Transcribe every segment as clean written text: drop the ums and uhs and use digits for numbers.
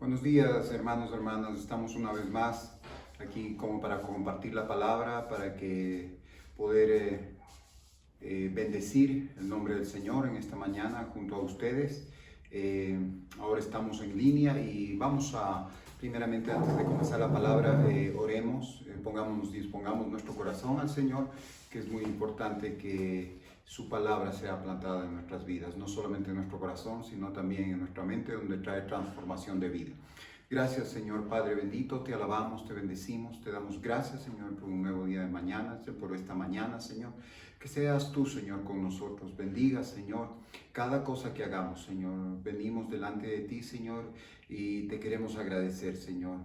Buenos días, hermanos, hermanas. Estamos una vez más aquí como para compartir la palabra, para que poder bendecir el nombre del Señor en esta mañana junto a ustedes. Ahora estamos en línea y vamos a, primeramente, antes de comenzar la palabra, oremos, dispongamos nuestro corazón al Señor, que es muy importante que su palabra sea plantada en nuestras vidas, no solamente en nuestro corazón, sino también en nuestra mente, donde trae transformación de vida. Gracias, Señor Padre bendito, te alabamos, te bendecimos, te damos gracias, Señor, por un nuevo día de mañana, por esta mañana, Señor. Que seas tú, Señor, con nosotros. Bendiga, Señor, cada cosa que hagamos, Señor. Venimos delante de ti, Señor, y te queremos agradecer, Señor,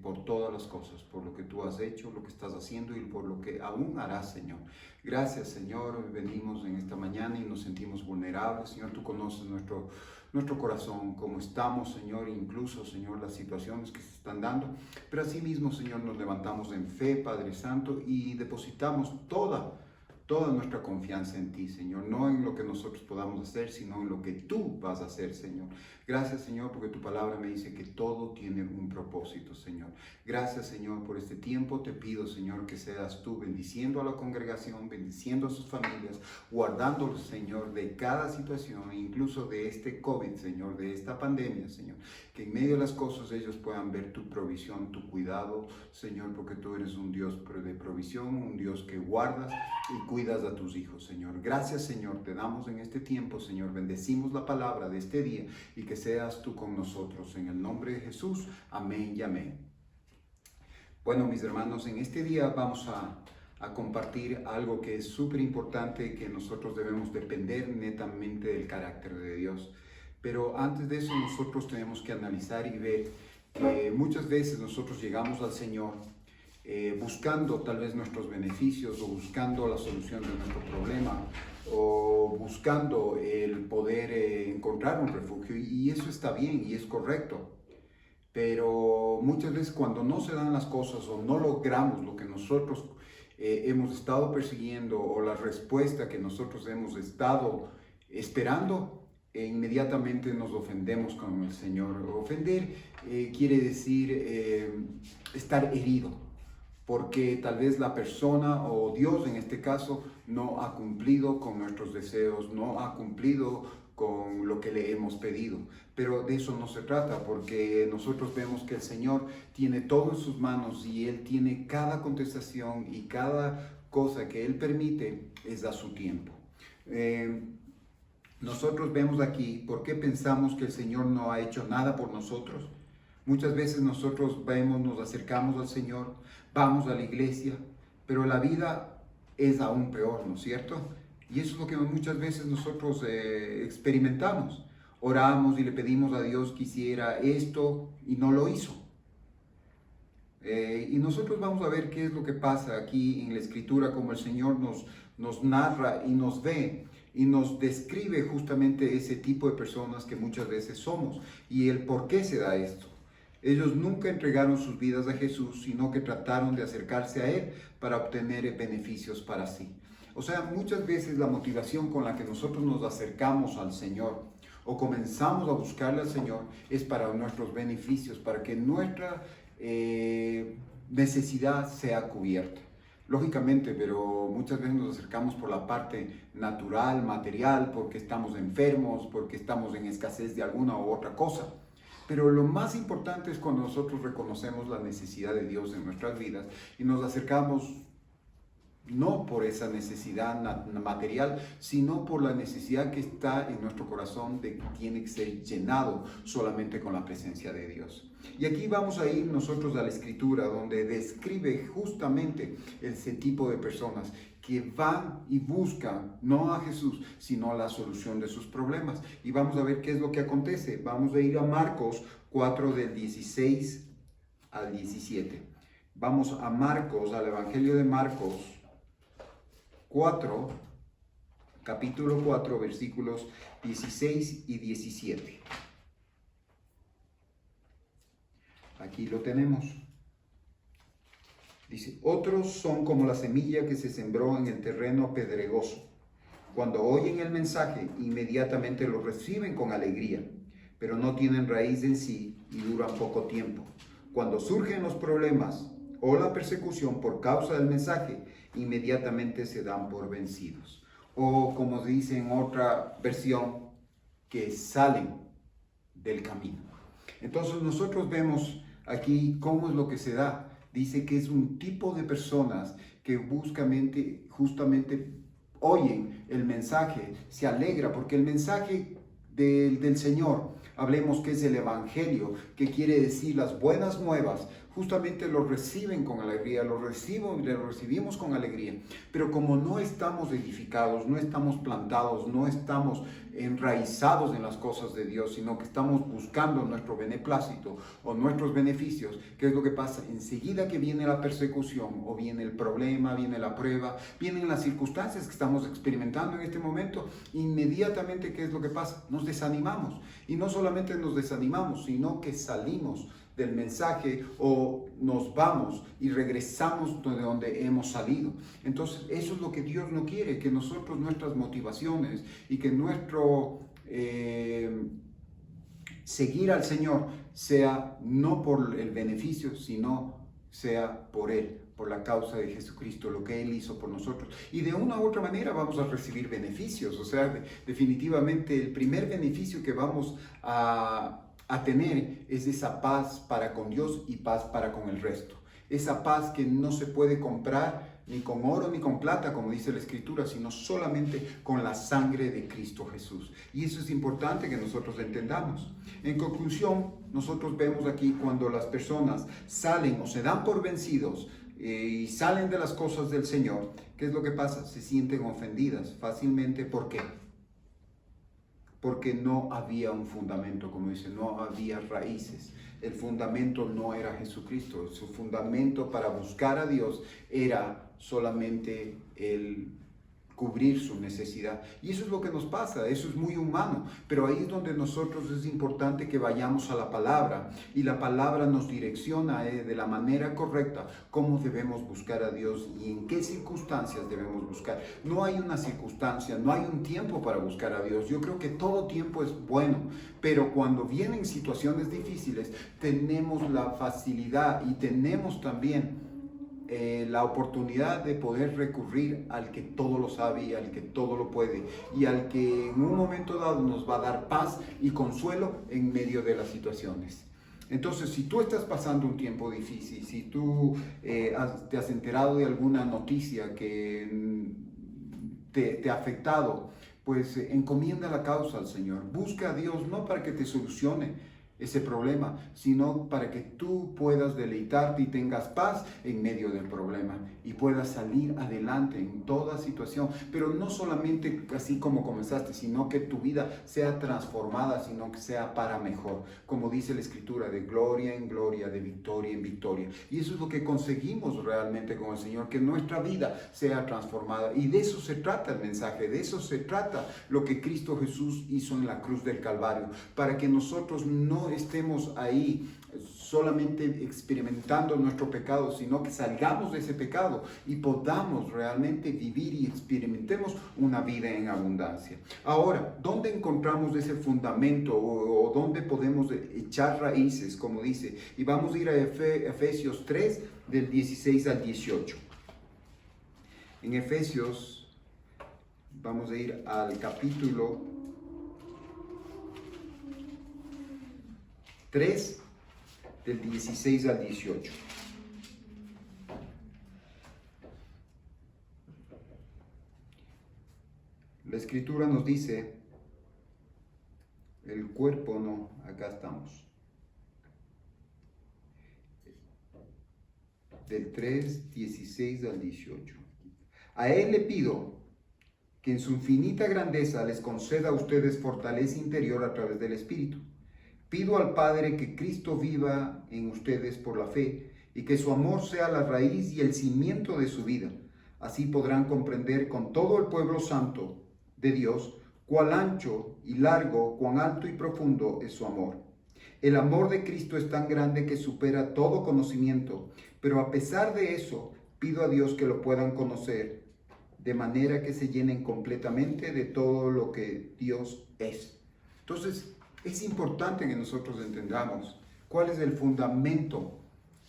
por todas las cosas, por lo que tú has hecho, lo que estás haciendo y por lo que aún harás, Señor. Gracias, Señor. Venimos en esta mañana y nos sentimos vulnerables. Señor, tú conoces nuestro corazón, cómo estamos, Señor, incluso, Señor, las situaciones que se están dando. Pero asimismo, Señor, nos levantamos en fe, Padre Santo, y depositamos toda nuestra confianza en ti, Señor, no en lo que nosotros podamos hacer, sino en lo que tú vas a hacer, Señor. Gracias, Señor, porque tu palabra me dice que todo tiene un propósito, Señor. Gracias, Señor, por este tiempo. Te pido, Señor, que seas tú bendiciendo a la congregación, bendiciendo a sus familias, guardándolos, Señor, de cada situación, incluso de este COVID, Señor, de esta pandemia, Señor. Que en medio de las cosas ellos puedan ver tu provisión, tu cuidado, Señor, porque tú eres un Dios de provisión, un Dios que guardas y cuidas a tus hijos, Señor. Gracias, Señor, te damos en este tiempo, Señor. Bendecimos la palabra de este día y que seas tú con nosotros. En el nombre de Jesús, amén y amén. Bueno, mis hermanos, en este día vamos a compartir algo que es súper importante, que nosotros debemos depender netamente del carácter de Dios. Pero antes de eso nosotros tenemos que analizar y ver que muchas veces nosotros llegamos al Señor buscando tal vez nuestros beneficios o buscando la solución de nuestro problema o buscando el poder encontrar un refugio, y eso está bien y es correcto. Pero muchas veces cuando no se dan las cosas o no logramos lo que nosotros hemos estado persiguiendo o la respuesta que nosotros hemos estado esperando, inmediatamente nos ofendemos con el Señor. Ofender quiere decir estar herido, porque tal vez la persona o Dios en este caso no ha cumplido con nuestros deseos, no ha cumplido con lo que le hemos pedido. Pero de eso no se trata, porque nosotros vemos que el Señor tiene todo en sus manos y Él tiene cada contestación y cada cosa que Él permite es a su tiempo. Nosotros vemos aquí por qué pensamos que el Señor no ha hecho nada por nosotros. Muchas veces nosotros nos acercamos al Señor, vamos a la iglesia, pero la vida es aún peor, ¿no es cierto? Y eso es lo que muchas veces nosotros experimentamos. Oramos y le pedimos a Dios que hiciera esto y no lo hizo. Y nosotros vamos a ver qué es lo que pasa aquí en la Escritura, como el Señor nos narra y nos ve y nos describe justamente ese tipo de personas que muchas veces somos y el por qué se da esto. Ellos nunca entregaron sus vidas a Jesús, sino que trataron de acercarse a Él para obtener beneficios para sí. O sea, muchas veces la motivación con la que nosotros nos acercamos al Señor o comenzamos a buscarle al Señor es para nuestros beneficios, para que nuestra necesidad sea cubierta. Lógicamente, pero muchas veces nos acercamos por la parte natural, material, porque estamos enfermos, porque estamos en escasez de alguna u otra cosa. Pero lo más importante es cuando nosotros reconocemos la necesidad de Dios en nuestras vidas y nos acercamos no por esa necesidad material, sino por la necesidad que está en nuestro corazón de que tiene que ser llenado solamente con la presencia de Dios. Y aquí vamos a ir nosotros a la Escritura, donde describe justamente ese tipo de personas que van y buscan no a Jesús, sino a la solución de sus problemas. Y vamos a ver qué es lo que acontece. Vamos a ir a Marcos 4 del 16 al 17. Vamos a Marcos, al Evangelio de Marcos 4, capítulo 4, versículos 16 y 17. Aquí lo tenemos. Dice, otros son como la semilla que se sembró en el terreno pedregoso. Cuando oyen el mensaje, inmediatamente lo reciben con alegría, pero no tienen raíz en sí y duran poco tiempo. Cuando surgen los problemas o la persecución por causa del mensaje, inmediatamente se dan por vencidos. O como se dice en otra versión, que salen del camino. Entonces nosotros vemos aquí cómo es lo que se da. Dice que es un tipo de personas que justamente oyen el mensaje, se alegra, porque el mensaje del Señor, hablemos que es el Evangelio, que quiere decir las buenas nuevas, justamente lo reciben con alegría, lo recibimos con alegría. Pero como no estamos edificados, no estamos plantados, no estamos enraizados en las cosas de Dios, sino que estamos buscando nuestro beneplácito o nuestros beneficios, ¿qué es lo que pasa? Enseguida que viene la persecución o viene el problema, viene la prueba, vienen las circunstancias que estamos experimentando en este momento, inmediatamente ¿qué es lo que pasa? Nos desanimamos. Y no solamente nos desanimamos, sino que salimos del mensaje o nos vamos y regresamos de donde hemos salido. Entonces eso es lo que Dios no quiere, que nosotros, nuestras motivaciones y que nuestro seguir al Señor sea no por el beneficio, sino sea por Él, por la causa de Jesucristo, lo que Él hizo por nosotros. Y de una u otra manera vamos a recibir beneficios. O sea, definitivamente el primer beneficio que vamos a tener es esa paz para con Dios y paz para con el resto. Esa paz que no se puede comprar ni con oro ni con plata, como dice la Escritura, sino solamente con la sangre de Cristo Jesús. Y eso es importante que nosotros entendamos. En conclusión, nosotros vemos aquí cuando las personas salen o se dan por vencidos y salen de las cosas del Señor, ¿qué es lo que pasa? Se sienten ofendidas fácilmente. ¿Por qué? Porque no había un fundamento, como dice, no había raíces. El fundamento no era Jesucristo. Su fundamento para buscar a Dios era solamente el cubrir su necesidad. Y eso es lo que nos pasa, eso es muy humano, pero ahí es donde nosotros es importante que vayamos a la palabra, y la palabra nos direcciona de la manera correcta cómo debemos buscar a Dios y en qué circunstancias debemos buscar. No hay una circunstancia, no hay un tiempo para buscar a Dios. Yo creo que todo tiempo es bueno, pero cuando vienen situaciones difíciles tenemos la facilidad y tenemos también la oportunidad de poder recurrir al que todo lo sabe y al que todo lo puede, y al que en un momento dado nos va a dar paz y consuelo en medio de las situaciones. Entonces, si tú estás pasando un tiempo difícil, si tú te has enterado de alguna noticia que te ha afectado, pues encomienda la causa al Señor. Busca a Dios no para que te solucione ese problema, sino para que tú puedas deleitarte y tengas paz en medio del problema y puedas salir adelante en toda situación, pero no solamente así como comenzaste, sino que tu vida sea transformada, sino que sea para mejor, como dice la Escritura, de gloria en gloria, de victoria en victoria. Y eso es lo que conseguimos realmente con el Señor, que nuestra vida sea transformada, y de eso se trata el mensaje, de eso se trata lo que Cristo Jesús hizo en la cruz del Calvario, para que nosotros no estemos ahí solamente experimentando nuestro pecado, sino que salgamos de ese pecado y podamos realmente vivir y experimentemos una vida en abundancia. Ahora, ¿dónde encontramos ese fundamento o dónde podemos echar raíces, como dice? Y vamos a ir a Efesios 3, del 16 al 18. En Efesios vamos a ir al capítulo 3, del 16 al 18. La Escritura nos dice, el cuerpo no, acá estamos. Del 3, 16 al 18. A Él le pido que en su infinita grandeza les conceda a ustedes fortaleza interior a través del Espíritu. Pido al Padre que Cristo viva en ustedes por la fe y que su amor sea la raíz y el cimiento de su vida. Así podrán comprender con todo el pueblo santo de Dios cuán ancho y largo, cuán alto y profundo es su amor. El amor de Cristo es tan grande que supera todo conocimiento, pero a pesar de eso, pido a Dios que lo puedan conocer, de manera que se llenen completamente de todo lo que Dios es. Entonces, Es importante que nosotros entendamos cuál es el fundamento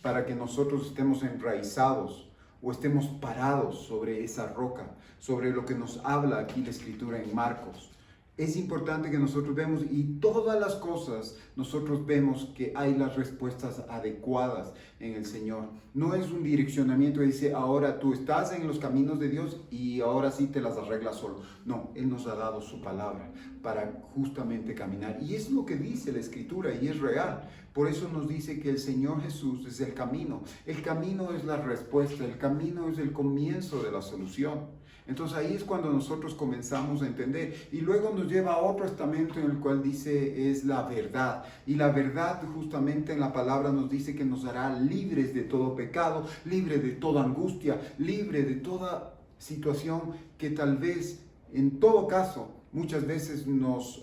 para que nosotros estemos enraizados o estemos parados sobre esa roca, sobre lo que nos habla aquí la Escritura en Marcos. Es importante que nosotros vemos, y todas las cosas nosotros vemos que hay las respuestas adecuadas en el Señor. No es un direccionamiento que dice, ahora tú estás en los caminos de Dios y ahora sí te las arreglas solo. No, Él nos ha dado su palabra para justamente caminar. Y es lo que dice la Escritura y es real. Por eso nos dice que el Señor Jesús es el camino. El camino es la respuesta, el camino es el comienzo de la solución. Entonces ahí es cuando nosotros comenzamos a entender, y luego nos lleva a otro estamento en el cual dice es la verdad, y la verdad justamente en la palabra nos dice que nos hará libres de todo pecado, libre de toda angustia, libre de toda situación que tal vez en todo caso muchas veces nos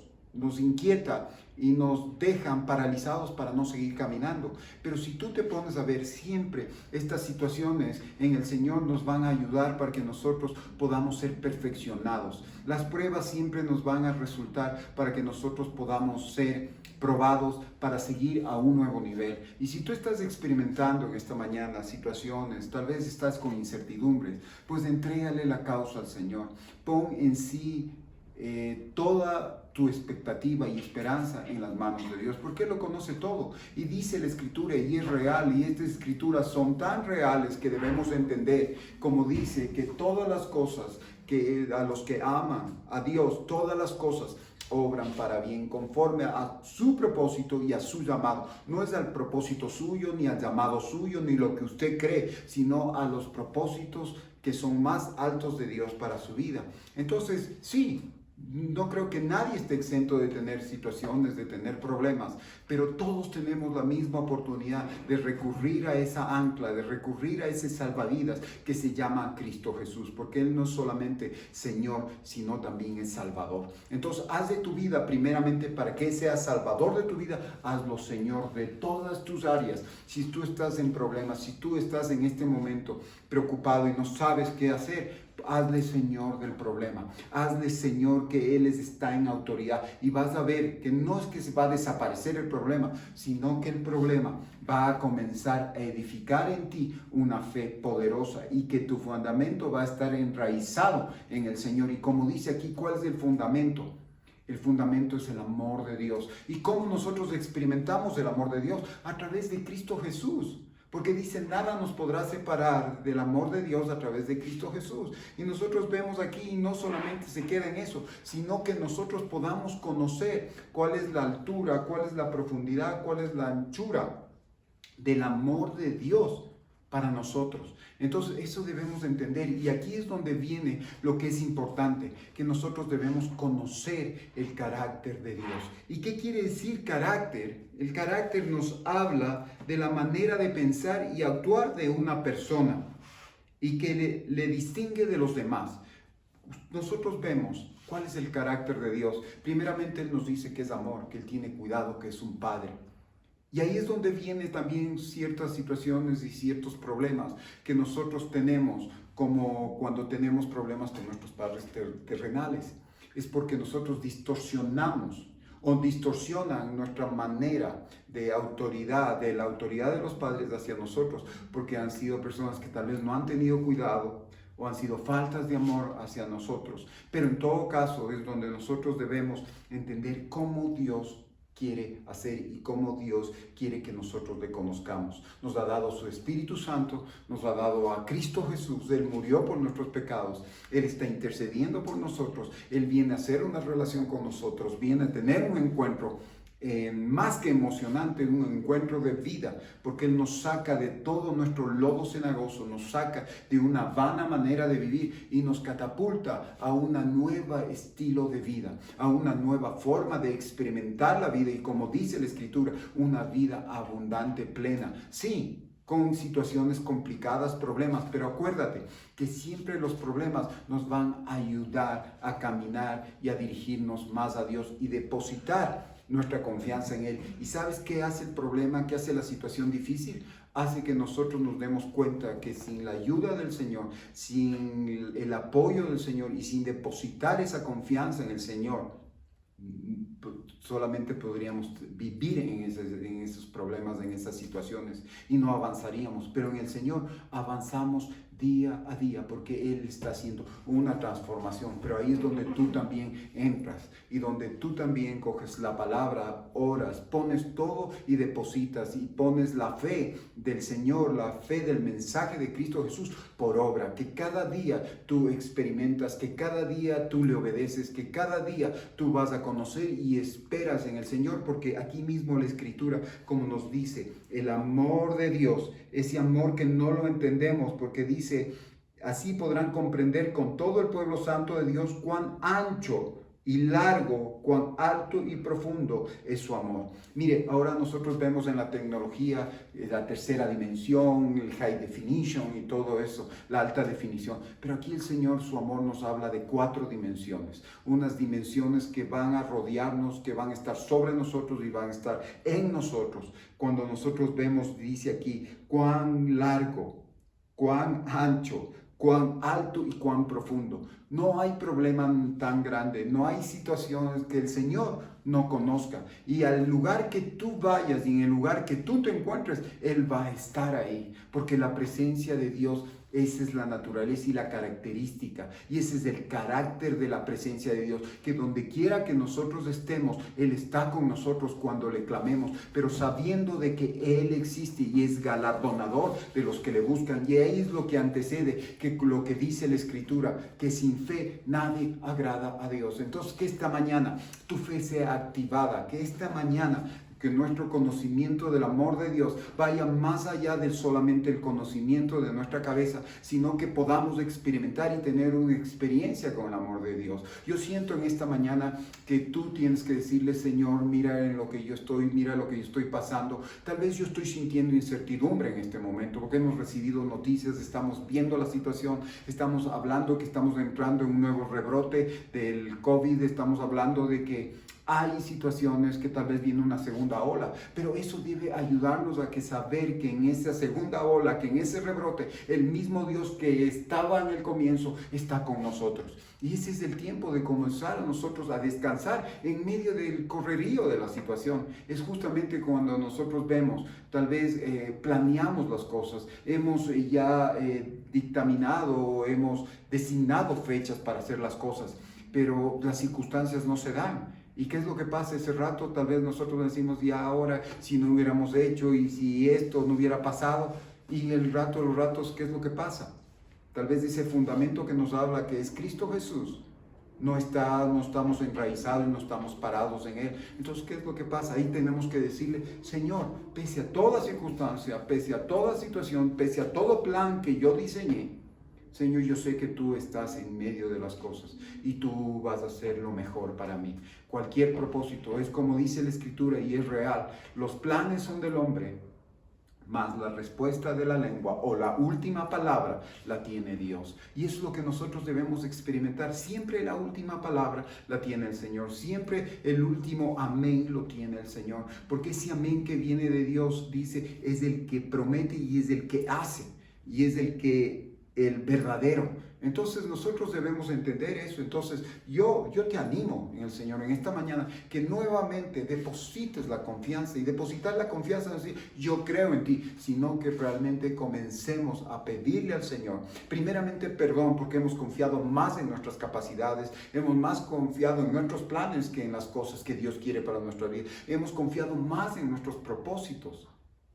inquieta y nos dejan paralizados para no seguir caminando. Pero si tú te pones a ver, siempre estas situaciones en el Señor nos van a ayudar para que nosotros podamos ser perfeccionados. Las pruebas siempre nos van a resultar para que nosotros podamos ser probados para seguir a un nuevo nivel. Y si tú estás experimentando en esta mañana situaciones, tal vez estás con incertidumbres, pues entrégale la causa al Señor. Pon en sí toda tu expectativa y esperanza en las manos de Dios, porque Él lo conoce todo. Y dice la Escritura, y es real, y estas Escrituras son tan reales que debemos entender, como dice, que todas las cosas, que a los que aman a Dios, todas las cosas obran para bien, conforme a su propósito y a su llamado. No es al propósito suyo, ni al llamado suyo, ni lo que usted cree, sino a los propósitos que son más altos de Dios para su vida. Entonces, sí, no creo que nadie esté exento de tener situaciones, de tener problemas, pero todos tenemos la misma oportunidad de recurrir a esa ancla, de recurrir a ese salvavidas que se llama Cristo Jesús, porque Él no es solamente Señor, sino también es Salvador. Entonces, haz de tu vida primeramente, para que sea Salvador de tu vida, hazlo Señor de todas tus áreas. Si tú estás en problemas, si tú estás en este momento preocupado y no sabes qué hacer, hazle Señor del problema, hazle Señor que Él está en autoridad, y vas a ver que no es que se va a desaparecer el problema, sino que el problema va a comenzar a edificar en ti una fe poderosa, y que tu fundamento va a estar enraizado en el Señor. Y como dice aquí, ¿cuál es el fundamento? El fundamento es el amor de Dios. ¿Y cómo nosotros experimentamos el amor de Dios? A través de Cristo Jesús. Porque dice, nada nos podrá separar del amor de Dios a través de Cristo Jesús. Y nosotros vemos aquí, y no solamente se queda en eso, sino que nosotros podamos conocer cuál es la altura, cuál es la profundidad, cuál es la anchura del amor de Dios para nosotros. Entonces eso debemos entender, y aquí es donde viene lo que es importante, que nosotros debemos conocer el carácter de Dios. ¿Y qué quiere decir carácter? El carácter nos habla de la manera de pensar y actuar de una persona, y que le distingue de los demás. Nosotros vemos cuál es el carácter de Dios. Primeramente Él nos dice que es amor, que Él tiene cuidado, que es un padre. Y ahí es donde vienen también ciertas situaciones y ciertos problemas que nosotros tenemos, como cuando tenemos problemas con nuestros padres terrenales. Es porque nosotros distorsionamos o distorsionan nuestra manera de autoridad, de la autoridad de los padres hacia nosotros, porque han sido personas que tal vez no han tenido cuidado o han sido faltas de amor hacia nosotros. Pero en todo caso es donde nosotros debemos entender cómo Dios quiere hacer y cómo Dios quiere que nosotros le conozcamos. Nos ha dado su Espíritu Santo, nos ha dado a Cristo Jesús. Él murió por nuestros pecados, Él está intercediendo por nosotros, Él viene a hacer una relación con nosotros, viene a tener un encuentro más que emocionante, un encuentro de vida, porque Él nos saca de todo nuestro lodo cenagoso, nos saca de una vana manera de vivir y nos catapulta a un nuevo estilo de vida, a una nueva forma de experimentar la vida, y como dice la Escritura, una vida abundante, plena. Sí, con situaciones complicadas, problemas, pero acuérdate que siempre los problemas nos van a ayudar a caminar y a dirigirnos más a Dios y depositar nuestra confianza en Él. ¿Y sabes qué hace el problema? ¿Qué hace la situación difícil? Hace que nosotros nos demos cuenta que sin la ayuda del Señor, sin el apoyo del Señor y sin depositar esa confianza en el Señor, solamente podríamos vivir en esos problemas, en esas situaciones y no avanzaríamos. Pero en el Señor avanzamos día a día porque Él está haciendo una transformación. Pero ahí es donde tú también entras y donde tú también coges la palabra, oras, pones todo y depositas y pones la fe del Señor, la fe del mensaje de Cristo Jesús por obra, que cada día tú experimentas, que cada día tú le obedeces, que cada día tú vas a conocer y esperas en el Señor, porque aquí mismo la Escritura, como nos dice, el amor de Dios, ese amor que no lo entendemos, porque dice, así podrán comprender con todo el pueblo santo de Dios cuán ancho y largo, cuán alto y profundo es su amor. Mire, ahora nosotros vemos en la tecnología la tercera dimensión, el high definition y todo eso, la alta definición. Pero aquí el Señor, su amor, nos habla de 4 dimensiones. Unas dimensiones que van a rodearnos, que van a estar sobre nosotros y van a estar en nosotros. Cuando nosotros vemos, dice aquí, cuán largo, cuán ancho, cuán alto y cuán profundo. No hay problema tan grande, no hay situaciones que el Señor no conozca. Y al lugar que tú vayas y en el lugar que tú te encuentres, Él va a estar ahí. Porque la presencia de Dios, esa es la naturaleza y la característica. Y ese es el carácter de la presencia de Dios. Que donde quiera que nosotros estemos, Él está con nosotros cuando le clamemos. Pero sabiendo de que Él existe y es galardonador de los que le buscan. Y ahí es lo que antecede, que lo que dice la Escritura, que sin fe nadie agrada a Dios. Entonces, que esta mañana tu fe sea activada. Que esta mañana que nuestro conocimiento del amor de Dios vaya más allá de solamente el conocimiento de nuestra cabeza, sino que podamos experimentar y tener una experiencia con el amor de Dios. Yo siento en esta mañana que tú tienes que decirle, Señor, mira en lo que yo estoy, mira lo que yo estoy pasando. Tal vez yo estoy sintiendo incertidumbre en este momento, porque hemos recibido noticias, estamos viendo la situación, estamos hablando que estamos entrando en un nuevo rebrote del COVID, estamos hablando de que hay situaciones que tal vez viene una segunda ola, pero eso debe ayudarnos a que saber que en esa segunda ola, que en ese rebrote, el mismo Dios que estaba en el comienzo está con nosotros. Y ese es el tiempo de comenzar a nosotros a descansar en medio del correrío de la situación. Es justamente cuando nosotros vemos, tal vez planeamos las cosas, hemos ya dictaminado, hemos designado fechas para hacer las cosas, pero las circunstancias no se dan. ¿Y qué es lo que pasa ese rato? Tal vez nosotros decimos, ya ahora, si no hubiéramos hecho y si esto no hubiera pasado, y los ratos, ¿qué es lo que pasa? Tal vez ese fundamento que nos habla, que es Cristo Jesús, no estamos enraizados y no estamos parados en Él. Entonces, ¿qué es lo que pasa? Ahí tenemos que decirle, Señor, pese a toda circunstancia, pese a toda situación, pese a todo plan que yo diseñé, Señor, yo sé que tú estás en medio de las cosas y tú vas a hacer lo mejor para mí. Cualquier propósito es como dice la Escritura y es real. Los planes son del hombre, mas la respuesta de la lengua o la última palabra la tiene Dios. Y eso es lo que nosotros debemos experimentar. Siempre la última palabra la tiene el Señor. Siempre el último amén lo tiene el Señor. Porque ese amén que viene de Dios, dice, es el que promete y es el que hace. Y es el verdadero. Entonces nosotros debemos entender eso. Entonces yo te animo en el Señor en esta mañana que nuevamente deposites la confianza, y depositar la confianza es decir, yo creo en ti, sino que realmente comencemos a pedirle al Señor primeramente perdón, porque hemos confiado más en nuestras capacidades, hemos más confiado en nuestros planes que en las cosas que Dios quiere para nuestra vida, hemos confiado más en nuestros propósitos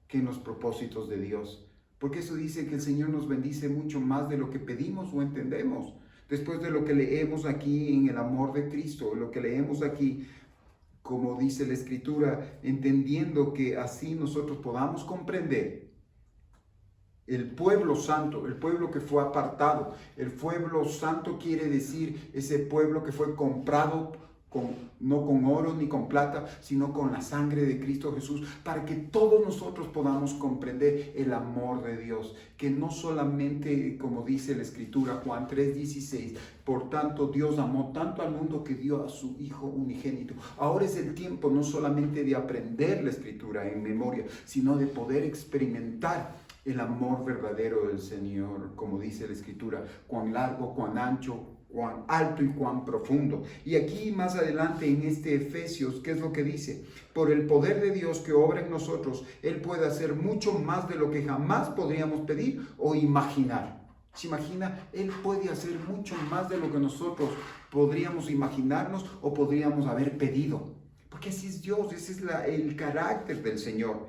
que en los propósitos de Dios. Porque eso dice que el Señor nos bendice mucho más de lo que pedimos o entendemos. Después de lo que leemos aquí en el amor de Cristo, lo que leemos aquí, como dice la Escritura, entendiendo que así nosotros podamos comprender el pueblo santo, el pueblo que fue apartado. El pueblo santo quiere decir ese pueblo que fue comprado no con oro ni con plata, sino con la sangre de Cristo Jesús, para que todos nosotros podamos comprender el amor de Dios, que no solamente, como dice la Escritura, Juan 3:16, por tanto Dios amó tanto al mundo que dio a su Hijo unigénito. Ahora es el tiempo no solamente de aprender la Escritura en memoria, sino de poder experimentar el amor verdadero del Señor, como dice la Escritura, cuán largo, cuán ancho, cuán alto y cuán profundo. Y aquí más adelante en este Efesios, ¿qué es lo que dice? Por el poder de Dios que obra en nosotros, Él puede hacer mucho más de lo que jamás podríamos pedir o imaginar. ¿Se imagina? Él puede hacer mucho más de lo que nosotros podríamos imaginarnos o podríamos haber pedido. Porque así es Dios, ese es el carácter del Señor.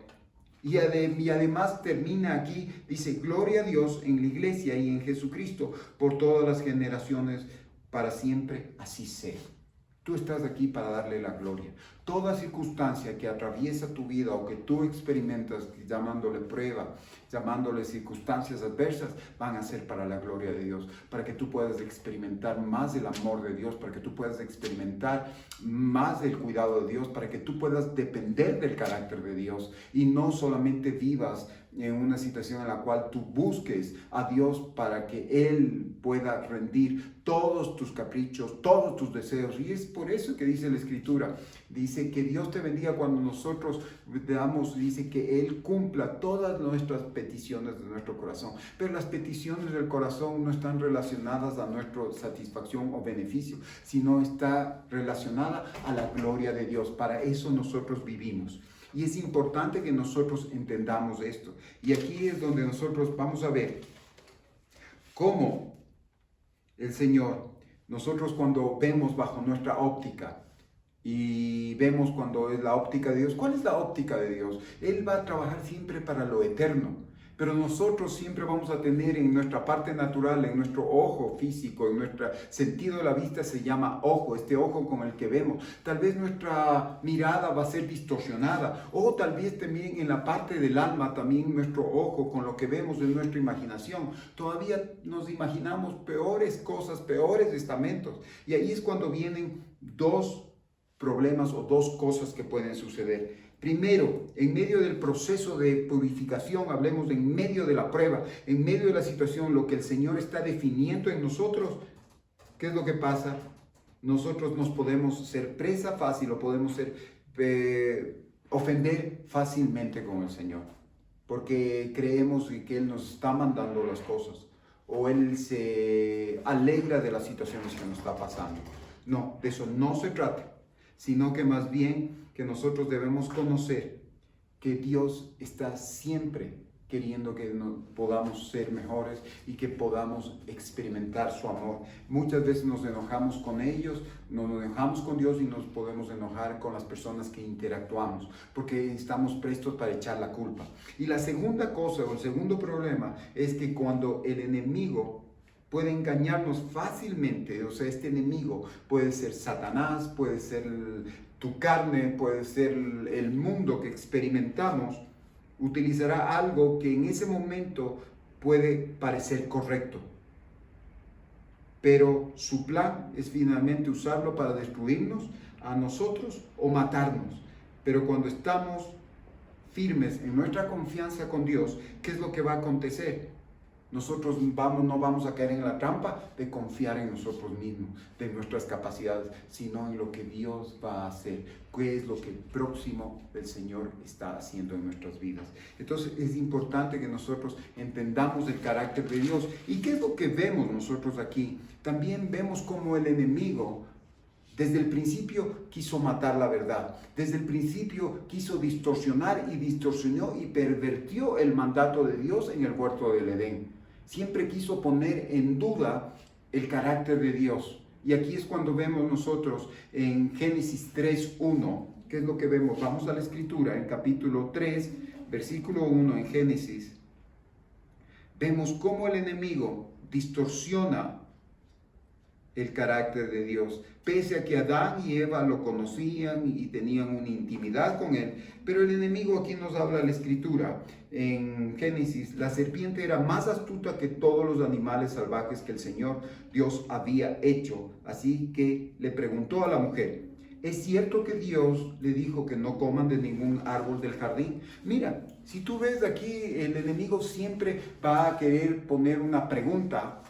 Y además termina aquí, dice, gloria a Dios en la iglesia y en Jesucristo por todas las generaciones, para siempre así sea. Tú estás aquí para darle la gloria. Toda circunstancia que atraviesa tu vida o que tú experimentas, llamándole prueba, llamándole circunstancias adversas, van a ser para la gloria de Dios, para que tú puedas experimentar más del amor de Dios, para que tú puedas experimentar más del cuidado de Dios, para que tú puedas depender del carácter de Dios y no solamente vivas en una situación en la cual tú busques a Dios para que Él pueda rendir todos tus caprichos, todos tus deseos. Y es por eso que dice la Escritura, dice que Dios te bendiga cuando nosotros damos, dice que Él cumpla todas nuestras peticiones de nuestro corazón. Pero las peticiones del corazón no están relacionadas a nuestra satisfacción o beneficio, sino está relacionada a la gloria de Dios. Para eso nosotros vivimos. Y es importante que nosotros entendamos esto. Y aquí es donde nosotros vamos a ver cómo el Señor, nosotros cuando vemos bajo nuestra óptica y vemos cuando es la óptica de Dios, ¿cuál es la óptica de Dios? Él va a trabajar siempre para lo eterno. Pero nosotros siempre vamos a tener en nuestra parte natural, en nuestro ojo físico, en nuestro sentido de la vista se llama ojo, este ojo con el que vemos. Tal vez nuestra mirada va a ser distorsionada o tal vez también en la parte del alma, también nuestro ojo con lo que vemos en nuestra imaginación. Todavía nos imaginamos peores cosas, peores estamentos. Y ahí es cuando vienen dos problemas o dos cosas que pueden suceder. Primero, en medio del proceso de purificación, hablemos de en medio de la prueba, en medio de la situación, lo que el Señor está definiendo en nosotros, ¿qué es lo que pasa? Nosotros nos podemos ser presa fácil o podemos ofender fácilmente con el Señor, porque creemos que Él nos está mandando las cosas o Él se alegra de las situaciones que nos está pasando. No, de eso no se trata, sino que más bien que nosotros debemos conocer que Dios está siempre queriendo que podamos ser mejores y que podamos experimentar su amor. Muchas veces nos enojamos con ellos, nos enojamos con Dios y nos podemos enojar con las personas que interactuamos, porque estamos prestos para echar la culpa. Y la segunda cosa o el segundo problema es que cuando el enemigo puede engañarnos fácilmente, o sea, este enemigo puede ser Satanás, puede ser tu carne, puede ser el mundo que experimentamos, utilizará algo que en ese momento puede parecer correcto. Pero su plan es finalmente usarlo para destruirnos a nosotros o matarnos. Pero cuando estamos firmes en nuestra confianza con Dios, ¿qué es lo que va a acontecer? Nosotros no vamos a caer en la trampa de confiar en nosotros mismos, de nuestras capacidades, sino en lo que Dios va a hacer, qué es lo que el próximo del Señor está haciendo en nuestras vidas. Entonces es importante que nosotros entendamos el carácter de Dios. ¿Y qué es lo que vemos nosotros aquí? También vemos cómo el enemigo desde el principio quiso matar la verdad. Desde el principio quiso distorsionó y pervirtió el mandato de Dios en el huerto del Edén. Siempre quiso poner en duda el carácter de Dios. Y aquí es cuando vemos nosotros en Génesis 3:1. ¿Qué es lo que vemos? Vamos a la Escritura, en capítulo 3, versículo 1 en Génesis. Vemos cómo el enemigo distorsiona el carácter de Dios, pese a que Adán y Eva lo conocían y tenían una intimidad con él. Pero el enemigo, aquí nos habla la Escritura en Génesis, la serpiente era más astuta que todos los animales salvajes que el Señor Dios había hecho, así que le preguntó a la mujer: ¿es cierto que Dios le dijo que no coman de ningún árbol del jardín? Mira, si tú ves aquí, el enemigo siempre va a querer poner una pregunta,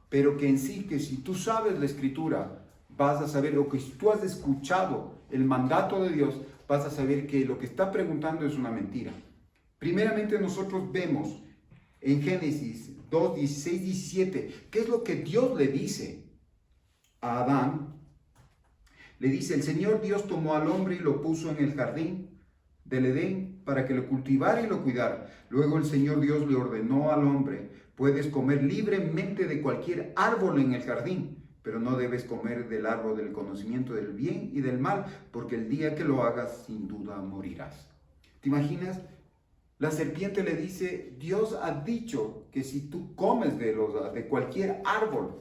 pero que en sí, que si tú sabes la Escritura, vas a saber, o que si tú has escuchado el mandato de Dios, vas a saber que lo que está preguntando es una mentira. Primeramente nosotros vemos en Génesis 2, 16, 17, ¿qué es lo que Dios le dice? a Adán, le dice, el Señor Dios tomó al hombre y lo puso en el jardín del Edén para que lo cultivara y lo cuidara. Luego el Señor Dios le ordenó al hombre, puedes comer libremente de cualquier árbol en el jardín, pero no debes comer del árbol del conocimiento del bien y del mal, porque el día que lo hagas sin duda morirás. ¿Te imaginas? La serpiente le dice, Dios ha dicho que si tú comes de cualquier árbol,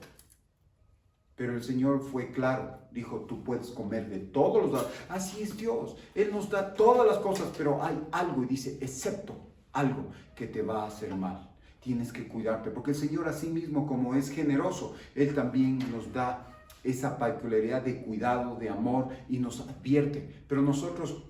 pero el Señor fue claro, dijo, tú puedes comer de todos los árboles. Así es Dios, Él nos da todas las cosas, pero hay algo, y dice, excepto algo que te va a hacer mal. Tienes que cuidarte, porque el Señor así mismo, como es generoso, Él también nos da esa peculiaridad de cuidado, de amor, y nos advierte. Pero nosotros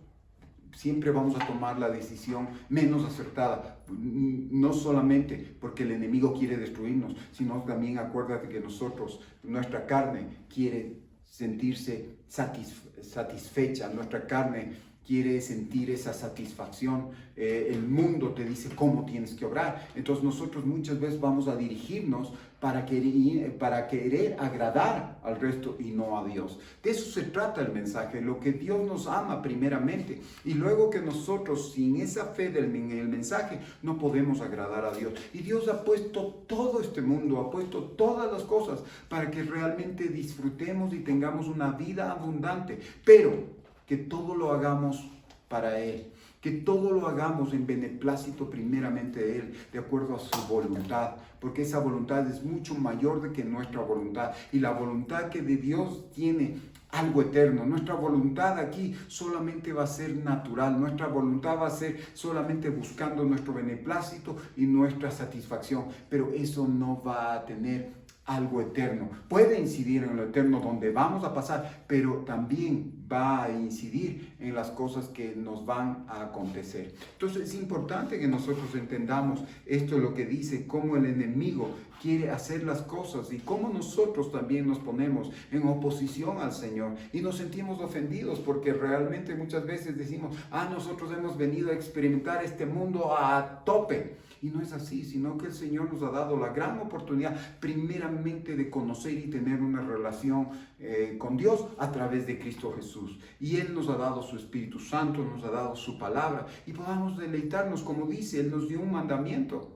siempre vamos a tomar la decisión menos acertada, no solamente porque el enemigo quiere destruirnos, sino también acuérdate que nosotros, nuestra carne quiere sentirse satisfecha, nuestra carne quiere sentir esa satisfacción. El mundo te dice cómo tienes que obrar. Entonces nosotros muchas veces vamos a dirigirnos para querer agradar al resto y no a Dios. De eso se trata el mensaje, lo que Dios nos ama primeramente. Y luego que nosotros sin esa fe en el mensaje no podemos agradar a Dios. Y Dios ha puesto todo este mundo, ha puesto todas las cosas para que realmente disfrutemos y tengamos una vida abundante. Pero que todo lo hagamos para Él, que todo lo hagamos en beneplácito primeramente de Él, de acuerdo a su voluntad, porque esa voluntad es mucho mayor de que nuestra voluntad, y la voluntad que de Dios tiene algo eterno. Nuestra voluntad aquí solamente va a ser natural, nuestra voluntad va a ser solamente buscando nuestro beneplácito y nuestra satisfacción, pero eso no va a tener algo eterno. Puede incidir en lo eterno donde vamos a pasar, pero también va a incidir en las cosas que nos van a acontecer. Entonces es importante que nosotros entendamos esto, lo que dice, cómo el enemigo quiere hacer las cosas y cómo nosotros también nos ponemos en oposición al Señor y nos sentimos ofendidos porque realmente muchas veces decimos, nosotros hemos venido a experimentar este mundo a tope. Y no es así, sino que el Señor nos ha dado la gran oportunidad primeramente de conocer y tener una relación con Dios a través de Cristo Jesús. Y Él nos ha dado su Espíritu Santo, nos ha dado su palabra y podamos deleitarnos, como dice, Él nos dio un mandamiento.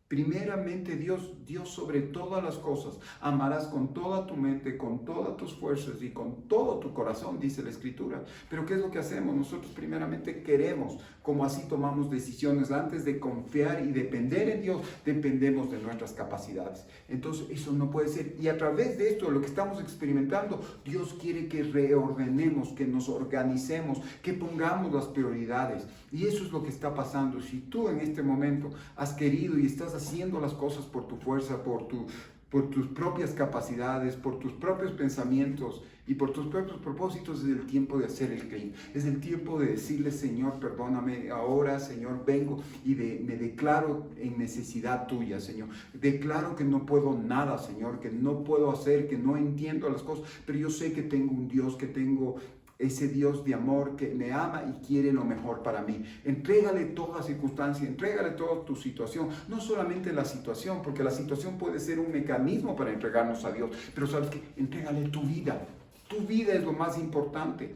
Primeramente Dios sobre todas las cosas, amarás con toda tu mente, con todas tus fuerzas y con todo tu corazón, dice la Escritura. Pero ¿qué es lo que hacemos? Nosotros primeramente queremos, como así tomamos decisiones, antes de confiar y depender en Dios, dependemos de nuestras capacidades. Entonces eso no puede ser. Y a través de esto, lo que estamos experimentando, Dios quiere que reordenemos, que nos organicemos, que pongamos las prioridades. Y eso es lo que está pasando. Si tú en este momento has querido y estás haciendo las cosas por tu fuerza, por tus propias capacidades, por tus propios pensamientos y por tus propios propósitos, es el tiempo de hacer el clean. Es el tiempo de decirle, Señor, perdóname, ahora, Señor, vengo y me declaro en necesidad tuya, Señor. Declaro que no puedo nada, Señor, que no puedo hacer, que no entiendo las cosas, pero yo sé que tengo un Dios, que tengo ese Dios de amor que me ama y quiere lo mejor para mí. Entrégale toda circunstancia, entrégale toda tu situación, no solamente la situación, porque la situación puede ser un mecanismo para entregarnos a Dios, pero sabes que entrégale tu vida. Tu vida es lo más importante,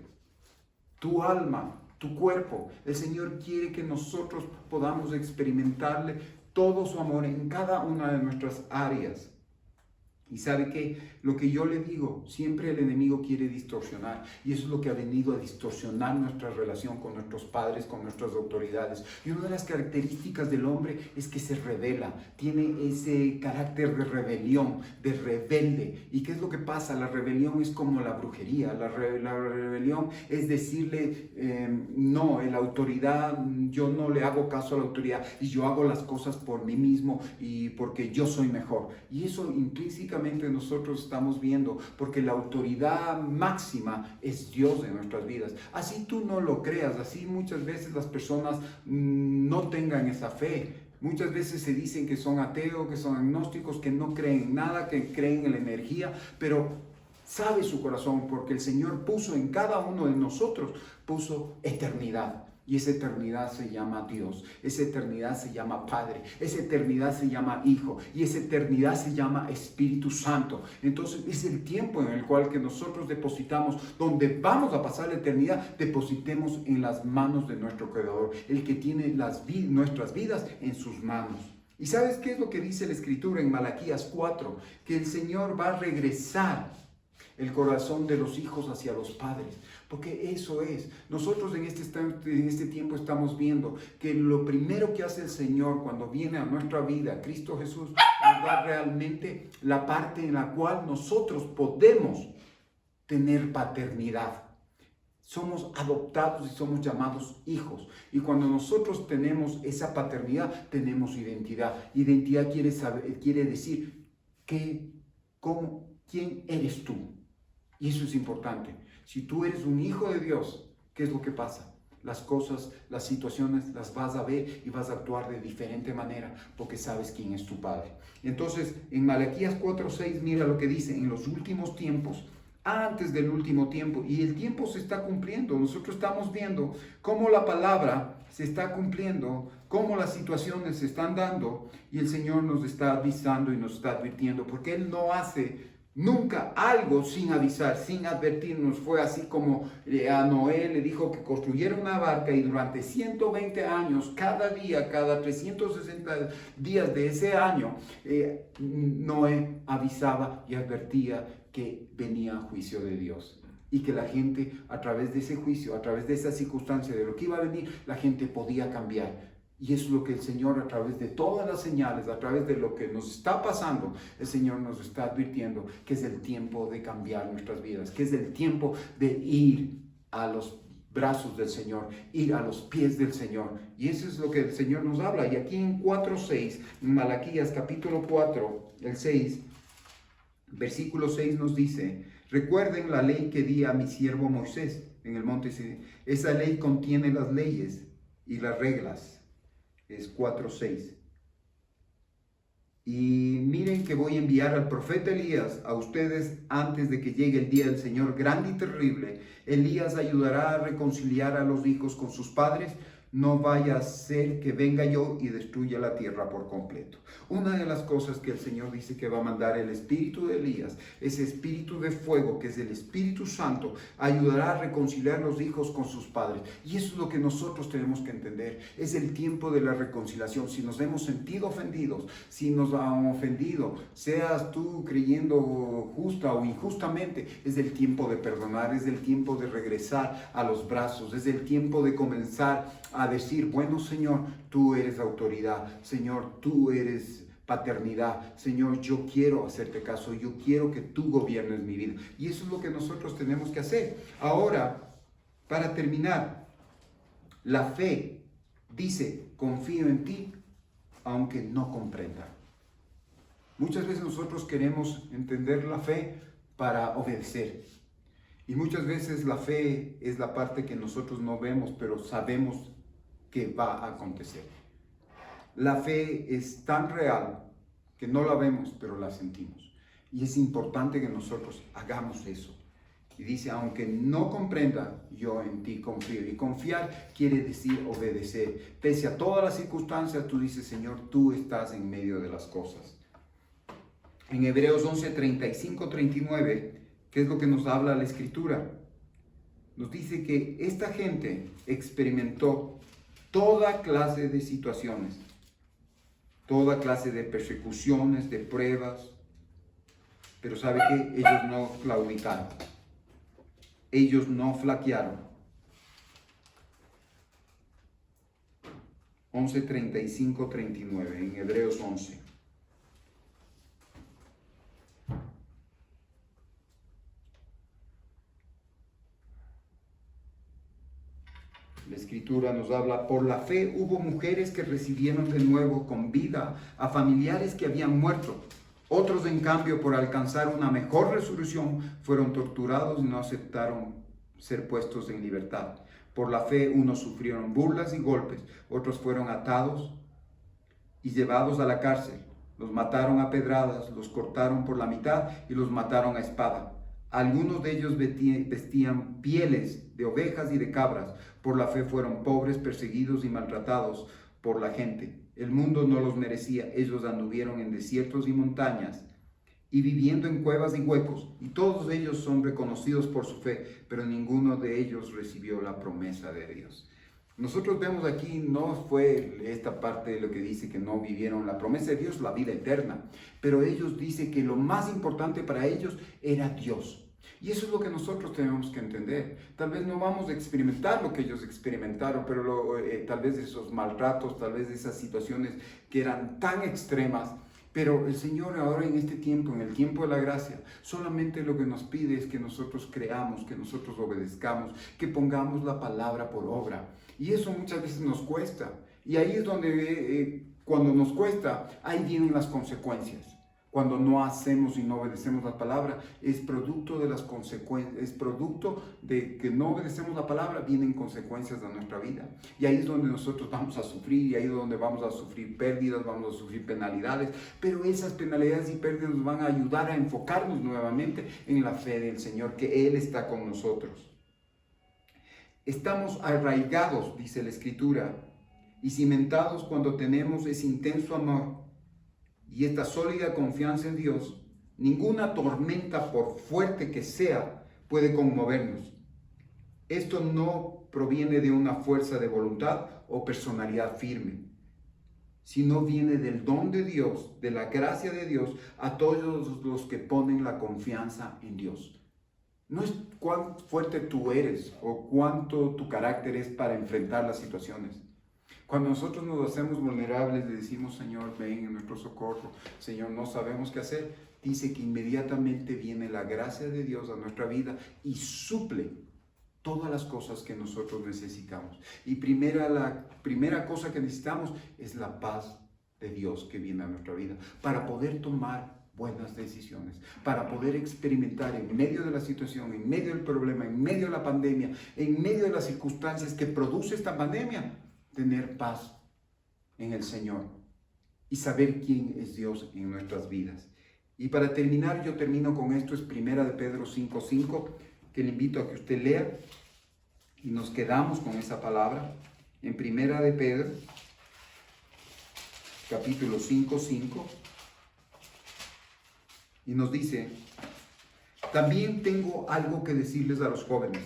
tu alma, tu cuerpo. El Señor quiere que nosotros podamos experimentarle todo su amor en cada una de nuestras áreas. Y sabe que lo que yo le digo, siempre el enemigo quiere distorsionar, y eso es lo que ha venido a distorsionar nuestra relación con nuestros padres, con nuestras autoridades. Y una de las características del hombre es que se rebela, tiene ese carácter de rebelión, de rebelde. ¿Y qué es lo que pasa? La rebelión es como la brujería, la rebelión es decirle no, la autoridad, yo no le hago caso a la autoridad y yo hago las cosas por mí mismo y porque yo soy mejor. Y eso intrínsecamente nosotros estamos viendo, porque la autoridad máxima es Dios en nuestras vidas. Así tú no lo creas, así muchas veces las personas no tengan esa fe. Muchas veces se dicen que son ateos, que son agnósticos, que no creen en nada, que creen en la energía, pero sabe su corazón, porque el Señor puso en cada uno de nosotros, puso eternidad. Y esa eternidad se llama Dios, esa eternidad se llama Padre, esa eternidad se llama Hijo y esa eternidad se llama Espíritu Santo. Entonces es el tiempo en el cual que nosotros depositamos, donde vamos a pasar la eternidad, depositemos en las manos de nuestro Creador, el que tiene nuestras vidas en sus manos. ¿Y sabes qué es lo que dice la Escritura en Malaquías 4? Que el Señor va a regresar el corazón de los hijos hacia los padres, porque eso es. Nosotros en este tiempo estamos viendo que lo primero que hace el Señor cuando viene a nuestra vida, Cristo Jesús, nos da realmente la parte en la cual nosotros podemos tener paternidad. Somos adoptados y somos llamados hijos. Y cuando nosotros tenemos esa paternidad, tenemos identidad. Identidad quiere decir quién eres tú. Y eso es importante. Si tú eres un hijo de Dios, ¿qué es lo que pasa? Las cosas, las situaciones las vas a ver y vas a actuar de diferente manera porque sabes quién es tu Padre. Entonces, en Malaquías 4:6, mira lo que dice: en los últimos tiempos, antes del último tiempo, y el tiempo se está cumpliendo. Nosotros estamos viendo cómo la palabra se está cumpliendo, cómo las situaciones se están dando, y el Señor nos está avisando y nos está advirtiendo, porque Él no hace nunca algo sin avisar, sin advertirnos. Fue así como a Noé le dijo que construyera una barca, y durante 120 años, cada día, cada 360 días de ese año, Noé avisaba y advertía que venía juicio de Dios. Y que la gente, a través de ese juicio, a través de esa circunstancia, de lo que iba a venir, la gente podía cambiar. Y es lo que el Señor, a través de todas las señales, a través de lo que nos está pasando, el Señor nos está advirtiendo que es el tiempo de cambiar nuestras vidas, que es el tiempo de ir a los brazos del Señor, ir a los pies del Señor. Y eso es lo que el Señor nos habla. Y aquí en 4:6, en Malaquías capítulo 4, el 6, versículo 6 nos dice: recuerden la ley que di a mi siervo Moisés en el monte Sinaí. Esa ley contiene las leyes y las reglas. Es 4:6. Y miren que voy a enviar al profeta Elías a ustedes antes de que llegue el día del Señor grande y terrible. Elías ayudará a reconciliar a los hijos con sus padres. No vaya a ser que venga yo y destruya la tierra por completo. Una de las cosas que el Señor dice que va a mandar el espíritu de Elías, ese espíritu de fuego que es el Espíritu Santo, ayudará a reconciliar a los hijos con sus padres. Y eso es lo que nosotros tenemos que entender. Es el tiempo de la reconciliación. Si nos hemos sentido ofendidos, si nos han ofendido, seas tú creyendo justa o injustamente, es el tiempo de perdonar, es el tiempo de regresar a los brazos, es el tiempo de comenzar a decir: bueno, Señor, tú eres autoridad, Señor, tú eres paternidad, Señor, yo quiero hacerte caso, yo quiero que tú gobiernes mi vida. Y eso es lo que nosotros tenemos que hacer. Ahora, para terminar, la fe dice: confío en ti, aunque no comprenda. Muchas veces nosotros queremos entender la fe para obedecer. Y muchas veces la fe es la parte que nosotros no vemos, pero sabemos que va a acontecer. La fe es tan real que no la vemos, pero la sentimos. Y es importante que nosotros hagamos eso. Y dice: aunque no comprenda, yo en ti confío. Y confiar quiere decir obedecer. Pese a todas las circunstancias, tú dices: Señor, tú estás en medio de las cosas. En Hebreos 11, 35, 39, ¿qué es lo que nos habla la Escritura? Nos dice que esta gente experimentó toda clase de situaciones, toda clase de persecuciones, de pruebas, pero ¿sabe qué? Ellos no claudicaron, ellos no flaquearon. 11, 35, 39, en Hebreos 11. La Escritura nos habla: por la fe hubo mujeres que recibieron de nuevo con vida a familiares que habían muerto. Otros, en cambio, por alcanzar una mejor resolución, fueron torturados y no aceptaron ser puestos en libertad. Por la fe, unos sufrieron burlas y golpes, otros fueron atados y llevados a la cárcel. Los mataron a pedradas, los cortaron por la mitad y los mataron a espada. Algunos de ellos vestían pieles de ovejas y de cabras. Por la fe fueron pobres, perseguidos y maltratados por la gente. El mundo no los merecía. Ellos anduvieron en desiertos y montañas y viviendo en cuevas y huecos. Y todos ellos son reconocidos por su fe, pero ninguno de ellos recibió la promesa de Dios. Nosotros vemos aquí, no fue esta parte de lo que dice que no vivieron la promesa de Dios, la vida eterna, pero ellos dicen que lo más importante para ellos era Dios. Y eso es lo que nosotros tenemos que entender. Tal vez no vamos a experimentar lo que ellos experimentaron, pero tal vez esos maltratos, tal vez esas situaciones que eran tan extremas. Pero el Señor ahora en este tiempo, en el tiempo de la gracia, solamente lo que nos pide es que nosotros creamos, que nosotros obedezcamos, que pongamos la palabra por obra. Y eso muchas veces nos cuesta. Y ahí es donde cuando nos cuesta, ahí vienen las consecuencias. Cuando no hacemos y no obedecemos la palabra, es producto de las consecuencias, es producto de que no obedecemos la palabra, vienen consecuencias de nuestra vida. Y ahí es donde nosotros vamos a sufrir, y ahí es donde vamos a sufrir pérdidas, vamos a sufrir penalidades, pero esas penalidades y pérdidas nos van a ayudar a enfocarnos nuevamente en la fe del Señor, que Él está con nosotros. Estamos arraigados, dice la Escritura, y cimentados cuando tenemos ese intenso amor y esta sólida confianza en Dios. Ninguna tormenta, por fuerte que sea, puede conmovernos. Esto no proviene de una fuerza de voluntad o personalidad firme, sino viene del don de Dios, de la gracia de Dios a todos los que ponen la confianza en Dios. No es cuán fuerte tú eres o cuánto tu carácter es para enfrentar las situaciones. Cuando nosotros nos hacemos vulnerables, le decimos, Señor, ven en nuestro socorro, Señor, no sabemos qué hacer, dice que inmediatamente viene la gracia de Dios a nuestra vida y suple todas las cosas que nosotros necesitamos. Y la primera cosa que necesitamos es la paz de Dios que viene a nuestra vida, para poder tomar buenas decisiones, para poder experimentar en medio de la situación, en medio del problema, en medio de la pandemia, en medio de las circunstancias que produce esta pandemia, tener paz en el Señor y saber quién es Dios en nuestras vidas. Y para terminar, yo termino con esto, es 1 de Pedro 5:5, que le invito a que usted lea y nos quedamos con esa palabra. En 1 de Pedro, capítulo 5:5, y nos dice: también tengo algo que decirles a los jóvenes,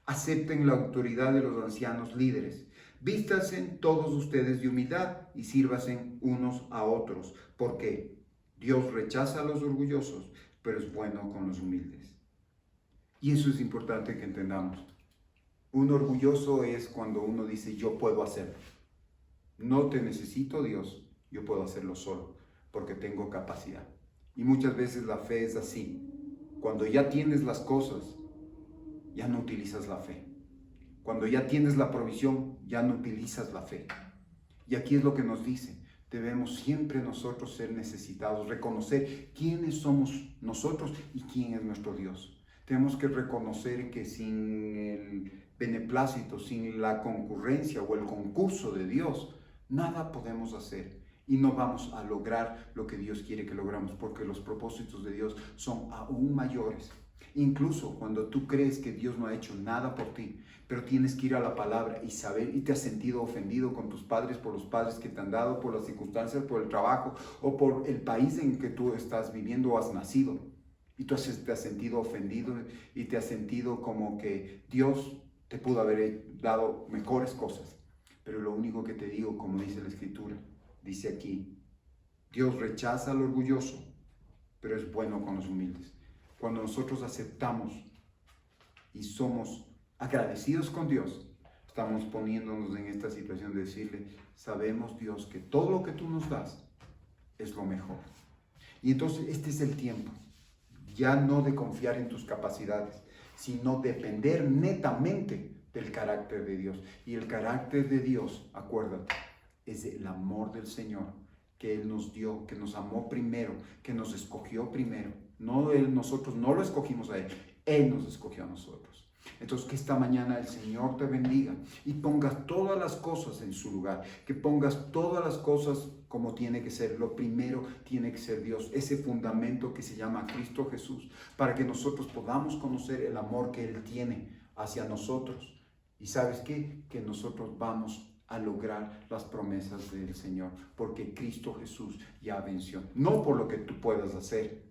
acepten la autoridad de los ancianos líderes. Vístanse todos ustedes de humildad y sírvanse unos a otros, porque Dios rechaza a los orgullosos, pero es bueno con los humildes. Y eso es importante que entendamos. Un orgulloso es cuando uno dice, yo puedo hacerlo. No te necesito, Dios, yo puedo hacerlo solo, porque tengo capacidad. Y muchas veces la fe es así. Cuando ya tienes las cosas, ya no utilizas la fe. Cuando ya tienes la provisión, ya no utilizas la fe. Y aquí es lo que nos dice. Debemos siempre nosotros ser necesitados, reconocer quiénes somos nosotros y quién es nuestro Dios. Tenemos que reconocer que sin el beneplácito, sin la concurrencia o el concurso de Dios, nada podemos hacer. Y no vamos a lograr lo que Dios quiere que logramos, porque los propósitos de Dios son aún mayores. Incluso cuando tú crees que Dios no ha hecho nada por ti, pero tienes que ir a la palabra y saber, y te has sentido ofendido con tus padres, por los padres que te han dado, por las circunstancias, por el trabajo o por el país en que tú estás viviendo o has nacido. Y tú te has sentido ofendido y te has sentido como que Dios te pudo haber dado mejores cosas. Pero lo único que te digo, como dice la Escritura, dice aquí, Dios rechaza al orgulloso, pero es bueno con los humildes. Cuando nosotros aceptamos y somos agradecidos con Dios, estamos poniéndonos en esta situación de decirle, sabemos, Dios, que todo lo que tú nos das es lo mejor. Y entonces este es el tiempo, ya no de confiar en tus capacidades, sino depender netamente del carácter de Dios. Y el carácter de Dios, acuérdate, es el amor del Señor, que Él nos dio, que nos amó primero, que nos escogió primero. No nosotros no lo escogimos a Él, Él nos escogió a nosotros. Entonces, que esta mañana el Señor te bendiga y pongas todas las cosas en su lugar, que pongas todas las cosas como tiene que ser. Lo primero tiene que ser Dios, ese fundamento que se llama Cristo Jesús, para que nosotros podamos conocer el amor que Él tiene hacia nosotros. ¿Y sabes qué? Que nosotros vamos a lograr las promesas del Señor, porque Cristo Jesús ya venció. No por lo que tú puedas hacer,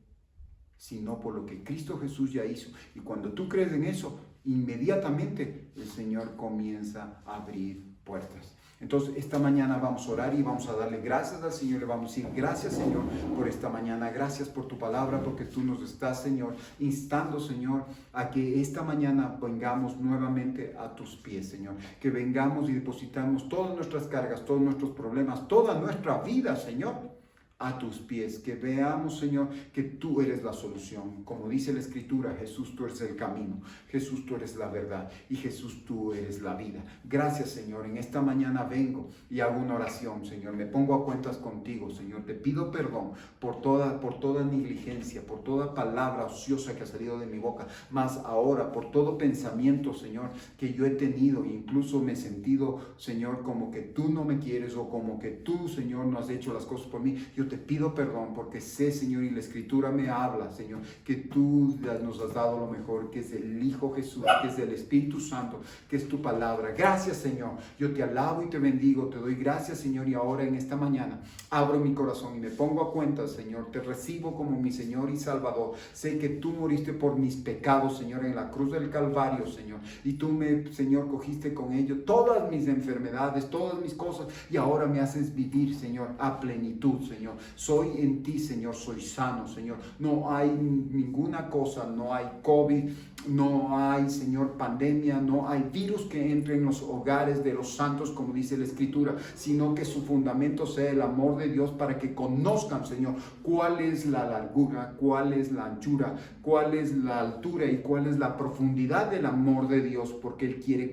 sino por lo que Cristo Jesús ya hizo. Y cuando tú crees en eso, inmediatamente el Señor comienza a abrir puertas. Entonces, esta mañana vamos a orar y vamos a darle gracias al Señor. Le vamos a decir, gracias, Señor, por esta mañana. Gracias por tu palabra, porque tú nos estás, Señor, instando, Señor, a que esta mañana vengamos nuevamente a tus pies, Señor. Que vengamos y depositamos todas nuestras cargas, todos nuestros problemas, toda nuestra vida, Señor, a tus pies, que veamos, Señor, que tú eres la solución. Como dice la Escritura, Jesús, tú eres el camino, Jesús, tú eres la verdad, y Jesús, tú eres la vida. Gracias, Señor. En esta mañana vengo y hago una oración, Señor. Me pongo a cuentas contigo, Señor. Te pido perdón por toda negligencia, por toda palabra ociosa que ha salido de mi boca, más ahora por todo pensamiento, Señor, que yo he tenido. Incluso me he sentido, Señor, como que tú no me quieres, o como que tú, Señor, no has hecho las cosas por mí. Yo te pido perdón, porque sé, Señor, y la Escritura me habla, Señor, que tú nos has dado lo mejor, que es el Hijo Jesús, que es el Espíritu Santo, que es tu palabra. Gracias, Señor. Yo te alabo y te bendigo, te doy gracias, Señor, y ahora en esta mañana abro mi corazón y me pongo a cuenta, Señor. Te recibo como mi Señor y Salvador. Sé que tú moriste por mis pecados, Señor, en la cruz del Calvario, Señor, y tú me, Señor, cogiste con ello todas mis enfermedades, todas mis cosas, y ahora me haces vivir, Señor, a plenitud, Señor. Soy en ti, Señor, soy sano, Señor. No hay ninguna cosa, no hay COVID, no hay, Señor, pandemia, no hay virus que entre en los hogares de los santos, como dice la Escritura, sino que su fundamento sea el amor de Dios, para que conozcan, Señor, cuál es la largura, cuál es la anchura, cuál es la altura y cuál es la profundidad del amor de Dios, porque Él quiere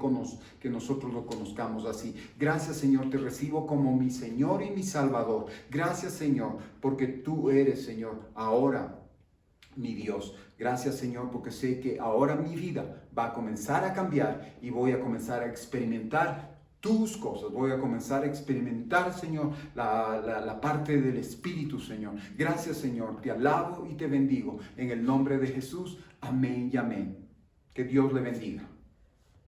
que nosotros lo conozcamos así. Gracias, Señor, te recibo como mi Señor y mi Salvador. Gracias, Señor, porque tú eres, Señor, ahora mi Dios. Gracias, Señor, porque sé que ahora mi vida va a comenzar a cambiar y voy a comenzar a experimentar tus cosas. Voy a comenzar a experimentar, Señor, la parte del Espíritu, Señor. Gracias, Señor. Te alabo y te bendigo. En el nombre de Jesús. Amén y amén. Que Dios le bendiga.